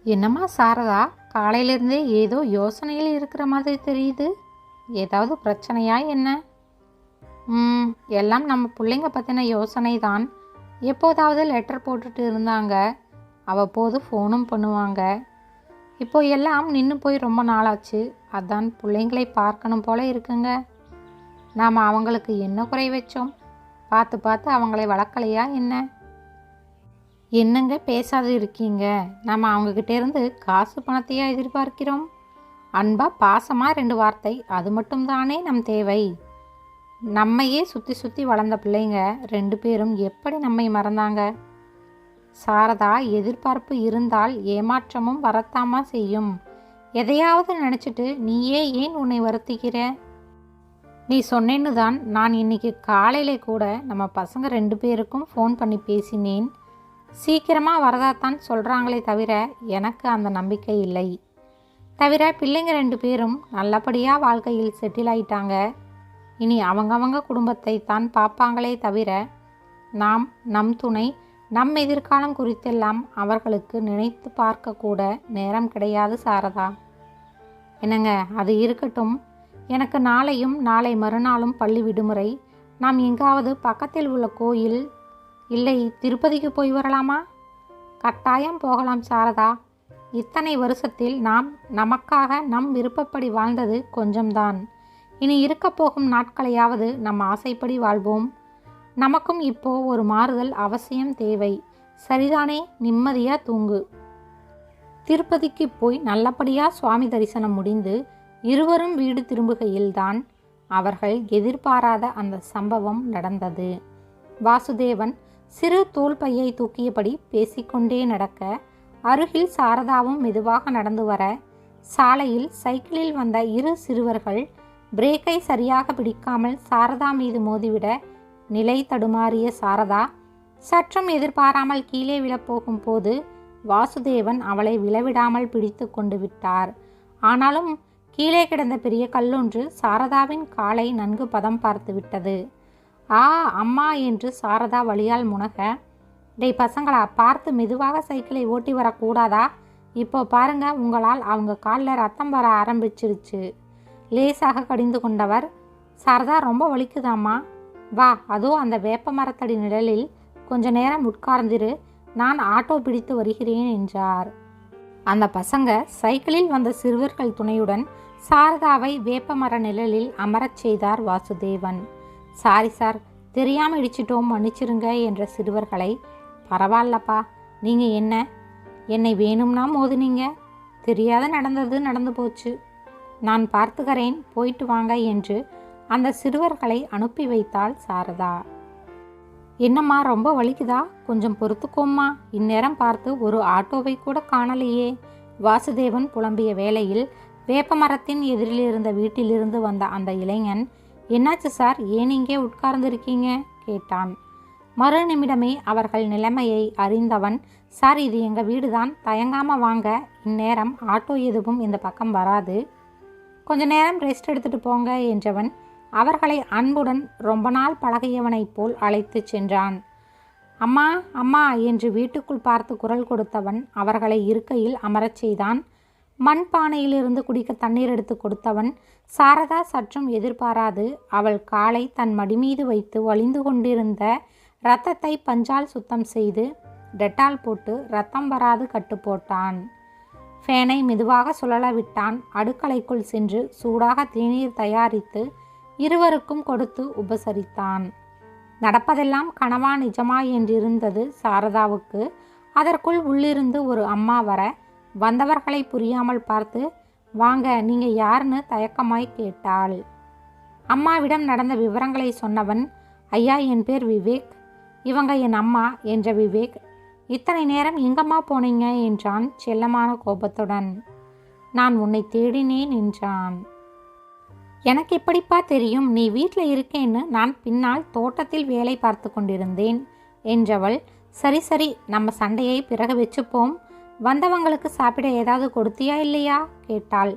என்னம்மா சாரதா, காலையிலேருந்தே ஏதோ யோசனையில் இருக்கிற மாதிரி தெரியுது. ஏதாவது பிரச்சனையா என்ன? எல்லாம் நம்ம பிள்ளைங்க பற்றின யோசனை தான். எப்போதாவது லெட்டர் போட்டுட்டு இருந்தாங்க, அவ்வப்போது ஃபோனும் பண்ணுவாங்க. இப்போ எல்லாம் நின்று போய் ரொம்ப நாளாச்சு. அதான் பிள்ளைங்களை பார்க்கணும் போல இருக்குங்க. நாம் அவங்களுக்கு என்ன குறை வச்சோம்? பார்த்து பார்த்து அவங்களை வளர்க்கலையா என்ன? என்னங்க பேசாது இருக்கீங்க? நம்ம அவங்கக்கிட்டேருந்து காசு பணத்தையா எதிர்பார்க்கிறோம்? அன்பா பாசமாக 2 வார்த்தை, அது மட்டும்தானே நம் தேவை. நம்மையே சுற்றி சுற்றி வளர்ந்த பிள்ளைங்க 2 பேரும் எப்படி நம்மை மறந்தாங்க? சாரதா, எதிர்பார்ப்பு இருந்தால் ஏமாற்றமும் வரத்தாமா செய்யும். எதையாவது நினச்சிட்டு நீயே ஏன் உன்னை வருத்திக்கிற? நீ சொன்னேன்னு தான் நான் இன்னைக்கு காலையில கூட நம்ம பசங்க 2 பேருக்கும் ஃபோன் பண்ணி பேசினேன். சீக்கிரமாக வரதாத்தான் சொல்கிறாங்களே தவிர எனக்கு அந்த நம்பிக்கை இல்லை. தவிர பிள்ளைங்க 2 பேரும் நல்லபடியாக வாழ்க்கையில் செட்டில் ஆயிட்டாங்க. இனி அவங்கவங்க குடும்பத்தை தான் பார்ப்பாங்களே தவிர நாம், நம் துணை, நம் எதிர்காலம் குறித்தெல்லாம் அவர்களுக்கு நினைத்து பார்க்கக்கூட நேரம் கிடையாது சாரதா. என்னங்க, அது இருக்கட்டும். எனக்கு நாளையும் நாளை மறுநாளும் பள்ளி விடுமுறை. நாம் எங்காவது பக்கத்தில் உள்ள கோயில் இல்லை திருப்பதிக்கு போய் வரலாமா? கட்டாயம் போகலாம் சாரதா. இத்தனை வருஷத்தில் நாம் நமக்காக நம் விருப்பப்படி வாழ்ந்தது கொஞ்சம்தான். இனி இருக்க போகும் நாட்களையாவது நம் ஆசைப்படி வாழ்வோம். நமக்கும் இப்போ ஒரு மாறுதல் அவசியம் தேவை. சரிதானே? நிம்மதியாக தூங்கு. திருப்பதிக்கு போய் நல்லபடியாக சுவாமி தரிசனம் முடிந்து இருவரும் வீடு திரும்புகையில்தான் அவர்கள் எதிர்பாராத அந்த சம்பவம் நடந்தது. வாசுதேவன் சிறு தோள் பையை தூக்கியபடி பேசிக்கொண்டே நடக்க, அருகில் சாரதாவும் மெதுவாக நடந்து வர, சாலையில் சைக்கிளில் வந்த 2 சிறுவர்கள் பிரேக்கை சரியாக பிடிக்காமல் சாரதா மீது மோதிவிட, நிலை தடுமாறிய சாரதா சற்றும் எதிர்பாராமல் கீழே விழப்போகும் போது வாசுதேவன் அவளை விழவிடாமல் பிடித்து கொண்டு விட்டார். ஆனாலும் கீழே கிடந்த பெரிய கல்லொன்று சாரதாவின் காலை நன்கு பதம் பார்த்து விட்டது. ஆ அம்மா என்று சாரதா வழியால் முனக, டேய் பசங்களா, பார்த்து மெதுவாக சைக்கிளை ஓட்டி வரக்கூடாதா? இப்போ பாருங்க, உங்களால் அவங்க காலில் ரத்தம் வர ஆரம்பிச்சிருச்சு. லேசாக கடிந்து கொண்டவர், சாரதா ரொம்ப வலிக்குதாம்மா, வா அதோ அந்த வேப்ப மரத்தடி நிழலில் கொஞ்ச நேரம் உட்கார்ந்திரு, நான் ஆட்டோ பிடித்து வருகிறேன் என்றார். அந்த பசங்க சைக்கிளில் வந்த சிறுவர்கள் துணையுடன் சாரதாவை வேப்ப மர நிழலில் அமரச் செய்தார் வாசுதேவன். சாரி சார், தெரியாமல் இடிச்சிட்டோம், மன்னிச்சிருங்க என்ற சிறுவர்களை, பரவாயில்லப்பா, நீங்கள் என்னை வேணும்னா மோதுனீங்க, தெரியாத நடந்தது நடந்து போச்சு, நான் பார்த்துக்கிறேன், போயிட்டு வாங்க என்று அந்த சிறுவர்களை அனுப்பி வைத்தாள் சாரதா. என்னம்மா ரொம்ப வலிக்குதா? கொஞ்சம் பொறுத்துக்கோம்மா, இந்நேரம் பார்த்து ஒரு ஆட்டோவை கூட காணலையே. வாசுதேவன் புலம்பிய வேளையில் வேப்ப மரத்தின் எதிரில் இருந்த வீட்டிலிருந்து வந்த அந்த இளைஞன், என்னாச்சு சார், ஏன் இங்கே உட்கார்ந்துருக்கீங்க கேட்டான். மறு நிமிடமே அவர்கள் நிலைமையை அறிந்தவன், சார் இது எங்கள் வீடு தான், தயங்காமல் வாங்க, இந்நேரம் ஆட்டோ எதுவும் இந்த பக்கம் வராது, கொஞ்ச நேரம் ரெஸ்ட் எடுத்துகிட்டு போங்க என்றவன் அவர்களை அன்புடன் ரொம்ப நாள் பழகியவனைப் போல் அழைத்து சென்றான். அம்மா அம்மா என்று வீட்டுக்குள் பார்த்து குரல் கொடுத்தவன் அவர்களை இருக்கையில் அமரச் செய்தான். மண் பானையிலிருந்து குடிக்க தண்ணீர் எடுத்து கொடுத்தவன் சாரதா சற்றும் எதிர்பாராது அவள் காலை தன் மடி மீது வைத்து வழிந்து கொண்டிருந்த இரத்தத்தை பஞ்சால் சுத்தம் செய்து டெட்டால் போட்டு ரத்தம் வராது கட்டு போட்டான். ஃபேனை மெதுவாக சுழல விட்டான். அடுக்கலைக்குள் சென்று சூடாக தேநீர் தயாரித்து இருவருக்கும் கொடுத்து உபசரித்தான். நடப்பதெல்லாம் கனவா நிஜமா என்றிருந்தது சாரதாவுக்கு. அதற்குள் உள்ளிருந்து ஒரு அம்மா வர, வந்தவர்களை புரியாமல் பார்த்து, வாங்க, நீங்கள் யாருன்னு தயக்கமாய் கேட்டாள். அம்மாவிடம் நடந்த விவரங்களை சொன்னவன், ஐயா என் பேர் விவேக், இவங்க என் அம்மா என்ற விவேக். இத்தனை நேரம் எங்கம்மா போனீங்க என்றான் செல்லமான கோபத்துடன். நான் உன்னை தேடினேன் என்றான். எனக்கு எப்படிப்பா தெரியும் நீ வீட்டில் இருக்கேன்னு? நான் பின்னால் தோட்டத்தில் வேலை பார்த்து கொண்டிருந்தேன் என்றவள், சரி சரி, நம்ம சண்டையை பிறகு வச்சுப்போம், வந்தவங்களுக்கு சாப்பிட ஏதாவது கொடுத்தியா இல்லையா கேட்டாள்.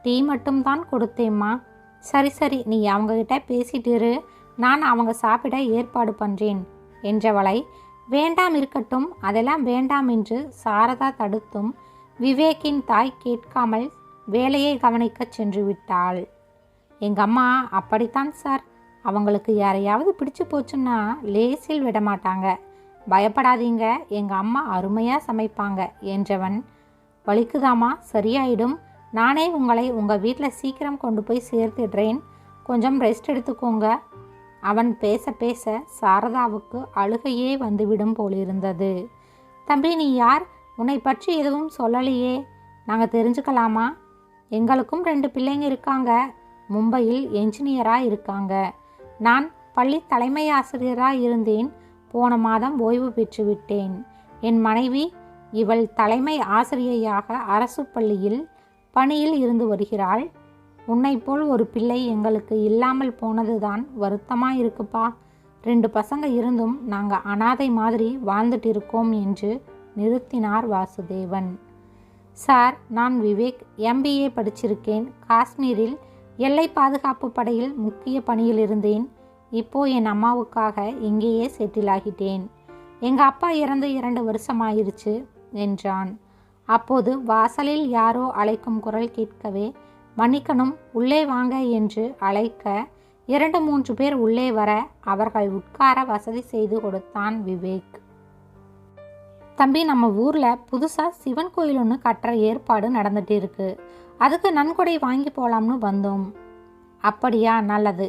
டீ மட்டும்தான் கொடுத்தேம்மா. சரி சரி, நீ அவங்கக்கிட்ட பேசிட்டு இரு, நான் அவங்க சாப்பிட ஏற்பாடு பண்ணுறேன் என்றவளை, வேண்டாம் இருக்கட்டும், அதெல்லாம் வேண்டாம் என்று சாரதா தடுத்தும் விவேக்கின் தாய் கேட்காமல் வேலையை கவனிக்கச் சென்று விட்டாள். எங்கள் அம்மா அப்படித்தான் சார், அவங்களுக்கு யாரையாவது பிடிச்சு போச்சுன்னா லேசில் விடமாட்டாங்க. பயப்படாதீங்க, எங்கள் அம்மா அருமையாக சமைப்பாங்க என்றவன், வலிக்குதாமா, சரியாயிடும். நானே உங்களை உங்கள் வீட்டில் சீக்கிரம் கொண்டு போய் சேர்த்துடுறேன், கொஞ்சம் ரெஸ்ட் எடுத்துக்கோங்க. அவன் பேச பேச சாரதாவுக்கு அழுகையே வந்துவிடும் போலிருந்தது. தம்பி, நீ யார்? உன்னை பற்றி எதுவும் சொல்லலையே, நாங்கள் தெரிஞ்சுக்கலாமா? எங்களுக்கும் 2 பிள்ளைங்க இருக்காங்க, மும்பையில் என்ஜினியராக இருக்காங்க. நான் பள்ளி தலைமை ஆசிரியராக இருந்தேன், போன மாதம் ஓய்வு பெற்றுவிட்டேன். என் மனைவி, இவள் தலைமை ஆசிரியையாக அரசு பள்ளியில் பணியில் இருந்து வருகிறாள். உன்னை போல் ஒரு பிள்ளை எங்களுக்கு இல்லாமல் போனதுதான் வருத்தமாக இருக்குப்பா. 2 பசங்க இருந்தும் நாங்கள் அனாதை மாதிரி வாழ்ந்துட்டு இருக்கோம் என்று நிறுத்தினார் வாசுதேவன். சார், நான் விவேக், MBA படிச்சிருக்கேன். காஷ்மீரில் எல்லை பாதுகாப்பு படையில் முக்கிய பணியில் இருந்தேன். இப்போது என் அம்மாவுக்காக இங்கேயே செட்டில் ஆகிட்டேன். எங்கள் அப்பா இறந்து 2 வருஷமாயிருச்சு என்றான். அப்போது வாசலில் யாரோ அழைக்கும் குரல் கேட்கவே, மன்னிக்கணும், உள்ளே வாங்க என்று அழைக்க 2-3 பேர் உள்ளே வர அவர்கள் உட்கார வசதி செய்து கொடுத்தான் விவேக். தம்பி, நம்ம ஊரில் புதுசாக சிவன் கோயில் ஒன்று கட்டுற ஏற்பாடு நடந்துட்டு இருக்கு, அதுக்கு நன்கொடை வாங்கி போகலாம்னு வந்தோம். அப்படியா, நல்லது.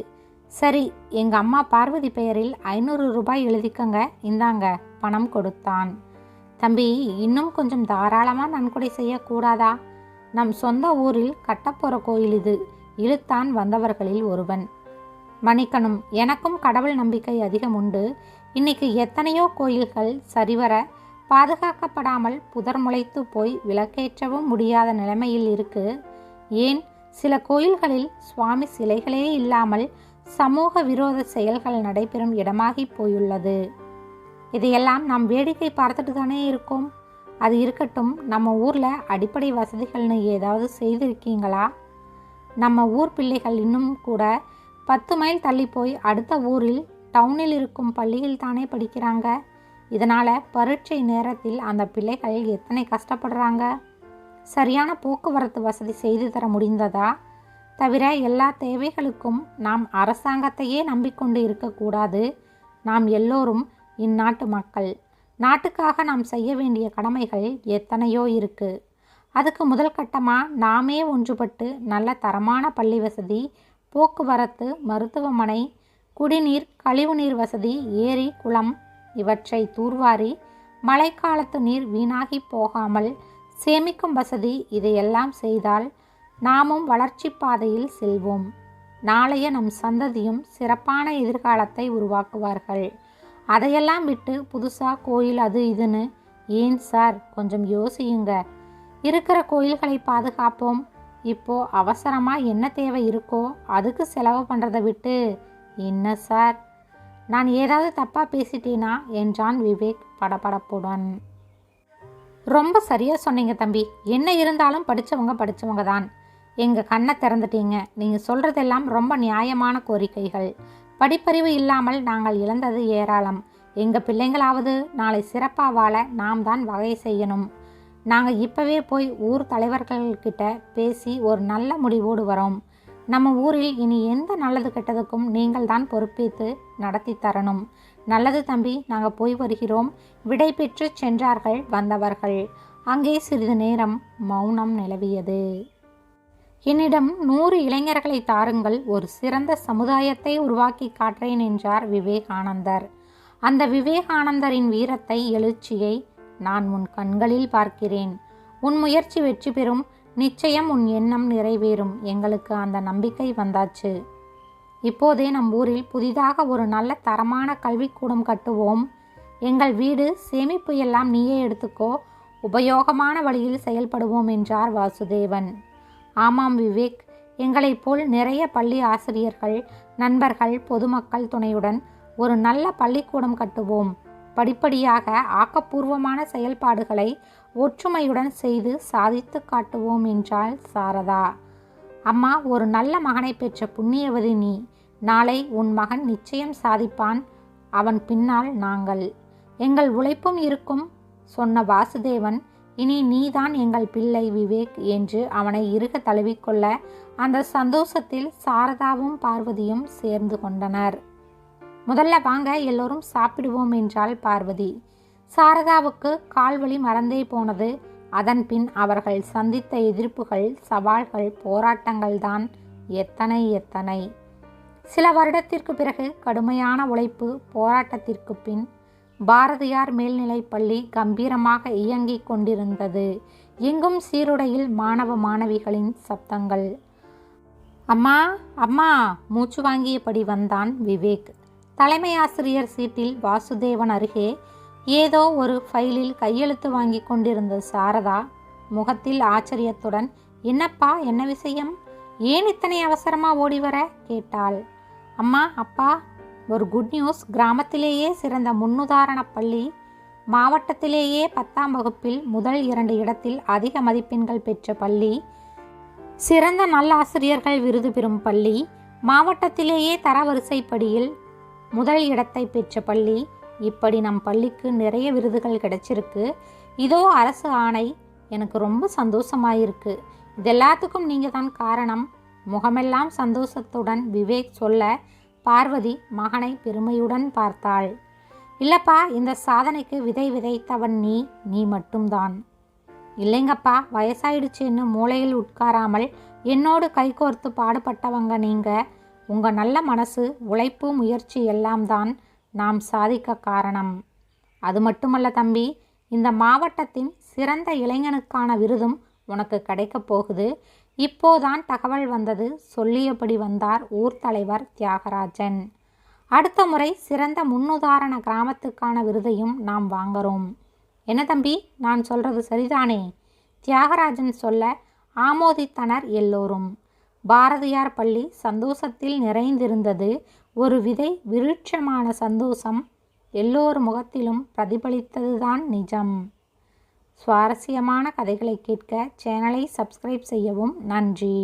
சரி, எங்கள் அம்மா பார்வதி பெயரில் 500 ரூபாய் எழுதிக்கங்க, இந்தாங்க. பணம் கொடுத்தான். தம்பி, இன்னும் கொஞ்சம் தாராளமாக நன்கொடை செய்யக்கூடாதா? நம் சொந்த ஊரில் கட்டப்போகிற கோயில் இது, இழுத்தான் வந்தவர்களில் ஒருவன். மன்னிக்கணும், எனக்கும் கடவுள் நம்பிக்கை அதிகம் உண்டு. இன்னைக்கு எத்தனையோ கோயில்கள் சரிவர பாதுகாக்கப்படாமல் புதர் முளைத்து போய் விளக்கேற்றவும் முடியாத நிலைமையில் இருக்கு. ஏன், சில கோயில்களில் சுவாமி சிலைகளே இல்லாமல் சமூக விரோத செயல்கள் நடைபெறும் இடமாகி போயுள்ளது. இதையெல்லாம் நாம் வேடிக்கை பார்த்துட்டு தானே இருக்கோம். அது இருக்கட்டும், நம்ம ஊரில் அடிப்படை வசதிகள்னு ஏதாவது செய்திருக்கீங்களா? நம்ம ஊர் பிள்ளைகள் இன்னும் கூட 10 மைல் தள்ளி போய் அடுத்த ஊரில் டவுனில் இருக்கும் பள்ளியில் தானே படிக்கிறாங்க. இதனால் பரீட்சை நேரத்தில் அந்த பிள்ளைகள் எத்தனை கஷ்டப்படுறாங்க. சரியான போக்குவரத்து வசதி செய்து தர முடிந்ததா? தவிர எல்லா தேவைகளுக்கும் நாம் அரசாங்கத்தையே நம்பிக்கொண்டு இருக்கக்கூடாது. நாம் எல்லோரும் இந்நாட்டு மக்கள். நாட்டுக்காக நாம் செய்ய வேண்டிய கடமைகள் எத்தனையோ இருக்கு. அதுக்கு முதல் கட்டமாக நாமே ஒன்றுபட்டு நல்ல தரமான பள்ளி வசதி, போக்குவரத்து, மருத்துவமனை, குடிநீர், கழிவுநீர் வசதி, ஏரி, குளம் இவற்றை தூர்வாரி மழைக்காலத்து நீர் வீணாகி போகாமல் சேமிக்கும் வசதி, இதையெல்லாம் செய்தால் நாமும் வளர்ச்சி பாதையில் செல்வோம். நாளைய நம் சந்ததியும் சிறப்பான எதிர்காலத்தை உருவாக்குவார்கள். அதையெல்லாம் விட்டு புதுசாக கோயில் அது இதுன்னு ஏன் சார்? கொஞ்சம் யோசியுங்க. இருக்கிற கோயில்களை பாதுகாப்போம். இப்போது அவசரமாக என்ன தேவை இருக்கோ அதுக்கு செலவு பண்ணுறதை விட்டு என்ன சார்? நான் ஏதாவது தப்பாக பேசிட்டேனா என்றான் விவேக் படபடப்புடன். ரொம்ப சரியாக சொன்னீங்க தம்பி. என்ன இருந்தாலும் படித்தவங்க தான். எங்கள் கண்ணை திறந்துட்டீங்க. நீங்கள் சொல்கிறதெல்லாம் ரொம்ப நியாயமான கோரிக்கைகள். படிப்பறிவு இல்லாமல் நாங்கள் இழந்தது ஏராளம். எங்கள் பிள்ளைங்களாவது நாளை சிறப்பாக வாழ நாம் தான் வகை செய்யணும். நாங்கள் இப்போவே போய் ஊர் தலைவர்கள்கிட்ட பேசி ஒரு நல்ல முடிவோடு வரோம். நம்ம ஊரில் இனி எந்த நல்லது கெட்டதுக்கும் நீங்கள் தான் பொறுப்பேற்று நடத்தி தரணும். நல்லது தம்பி, நாங்கள் போய் வருகிறோம். விடை பெற்று சென்றார்கள் வந்தவர்கள். அங்கே சிறிது நேரம் மௌனம் நிலவியது. என்னிடம் 100 இளைஞர்களை தாருங்கள், ஒரு சிறந்த சமுதாயத்தை உருவாக்கி காட்டுறேன் என்றார் விவேகானந்தர். அந்த விவேகானந்தரின் வீரத்தை, எழுச்சியை நான் உன் கண்களில் பார்க்கிறேன். உன் முயற்சி வெற்றி பெறும். நிச்சயம் உன் எண்ணம் நிறைவேறும். எங்களுக்கு அந்த நம்பிக்கை வந்தாச்சு. இப்போதே நம் ஊரில் புதிதாக ஒரு நல்ல தரமான கல்விக்கூடம் கட்டுவோம். எங்கள் வீடு சேமிப்பு எல்லாம் நீயே எடுத்துக்கோ. உபயோகமான வழியில் செயல்படுவோம் என்றார் வாசுதேவன். ஆமாம் விவேக், எங்களைப் போல் நிறைய பள்ளி ஆசிரியர்கள், நண்பர்கள், பொதுமக்கள் துணையுடன் ஒரு நல்ல பள்ளிக்கூடம் கட்டுவோம். படிப்படியாக ஆக்கப்பூர்வமான செயல்பாடுகளை ஒற்றுமையுடன் செய்து சாதித்து காட்டுவோம் என்றாள் சாரதா. அம்மா, ஒரு நல்ல மகனை பெற்ற புண்ணியவதி நீ. நாளை உன் மகன் நிச்சயம் சாதிப்பான். அவன் பின்னால் நாங்கள், எங்கள் உழைப்பும் இருக்கும் சொன்ன வாசுதேவன் இனி நீதான் எங்கள் பிள்ளை விவேக் என்று அவனை இறுக தழுவிக்கொள்ள அந்த சந்தோஷத்தில் சாரதாவும் பார்வதியும் சேர்ந்து கொண்டனர். முதல்ல வாங்க எல்லோரும் சாப்பிடுவோம் என்றாள் பார்வதி. சாரதாவுக்கு கால்வலி மறந்தே போனது. அதன் பின் அவர்கள் சந்தித்த எதிர்ப்புகள், சவால்கள், போராட்டங்கள் தான் எத்தனை எத்தனை. சில வருடத்திற்கு பிறகு கடுமையான உழைப்பு, போராட்டத்திற்கு பின் பாரதியார் மேல்நிலைப் பள்ளி கம்பீரமாக இயங்கிக் கொண்டிருந்தது. எங்கும் சீருடையில் மாணவ மாணவிகளின் சப்தங்கள். அம்மா அம்மா மூச்சு வாங்கியபடி வந்தான் விவேக். தலைமை ஆசிரியர் சீட்டில் வாசுதேவன் அருகே ஏதோ ஒரு ஃபைலில் கையெழுத்து வாங்கி கொண்டிருந்த சாரதா முகத்தில் ஆச்சரியத்துடன், என்னப்பா, என்ன விஷயம்? ஏன் இத்தனை அவசரமா ஓடி வர கேட்டாள். அம்மா, அப்பா, ஒரு குட் நியூஸ். கிராமத்திலேயே சிறந்த முன்னுதாரண பள்ளி, மாவட்டத்திலேயே 10ஆம் வகுப்பில் முதல் 2 இடத்தில் அதிக மதிப்பெண்கள் பெற்ற பள்ளி, சிறந்த நல்லாசிரியர்கள் விருது பெறும் பள்ளி, மாவட்டத்திலேயே தரவரிசைப்படியில் முதல் இடத்தை பெற்ற பள்ளி, இப்படி நம் பள்ளிக்கு நிறைய விருதுகள் கிடைச்சிருக்கு. இதோ அரசு ஆணை. எனக்கு ரொம்ப சந்தோஷமாயிருக்கு. இதெல்லாத்துக்கும் நீங்கள் தான் காரணம். முகமெல்லாம் சந்தோஷத்துடன் விவேக் சொல்ல பார்வதி மகனை பெருமையுடன் பார்த்தாள். இல்லப்பா, இந்த சாதனைக்கு விதை விதைத்தவன் நீ மட்டும்தான். இல்லைங்கப்பா, வயசாயிடுச்சுன்னு மூளையில் உட்காராமல் என்னோடு கைகோர்த்து பாடுபட்டவங்க நீங்கள். உங்கள் நல்ல மனசு, உழைப்பு, முயற்சி எல்லாம் தான் நாம் சாதிக்க காரணம். அது மட்டுமல்ல தம்பி, இந்த மாவட்டத்தின் சிறந்த இளைஞனுக்கான விருதும் உனக்கு கிடைக்கப் போகுது. இப்போதான் தகவல் வந்தது. சொல்லியபடி வந்தார் ஊர் தலைவர் தியாகராஜன். அடுத்த முறை சிறந்த முன்னுதாரண கிராமத்துக்கான விருதையும் நாம் வாங்குறோம். என்ன தம்பி, நான் சொல்கிறது சரிதானே? தியாகராஜன் சொல்ல ஆமோதித்தனர் எல்லோரும். பாரதியார் பள்ளி சந்தோஷத்தில் நிறைந்திருந்தது. ஒரு விதை விருட்சமான சந்தோஷம் எல்லோர் முகத்திலும் பிரதிபலித்ததுதான் நிஜம். சுவாரஸ்யமான கதைகளை கேட்க சேனலை சப்ஸ்கிரைப் செய்யவும். நன்றி.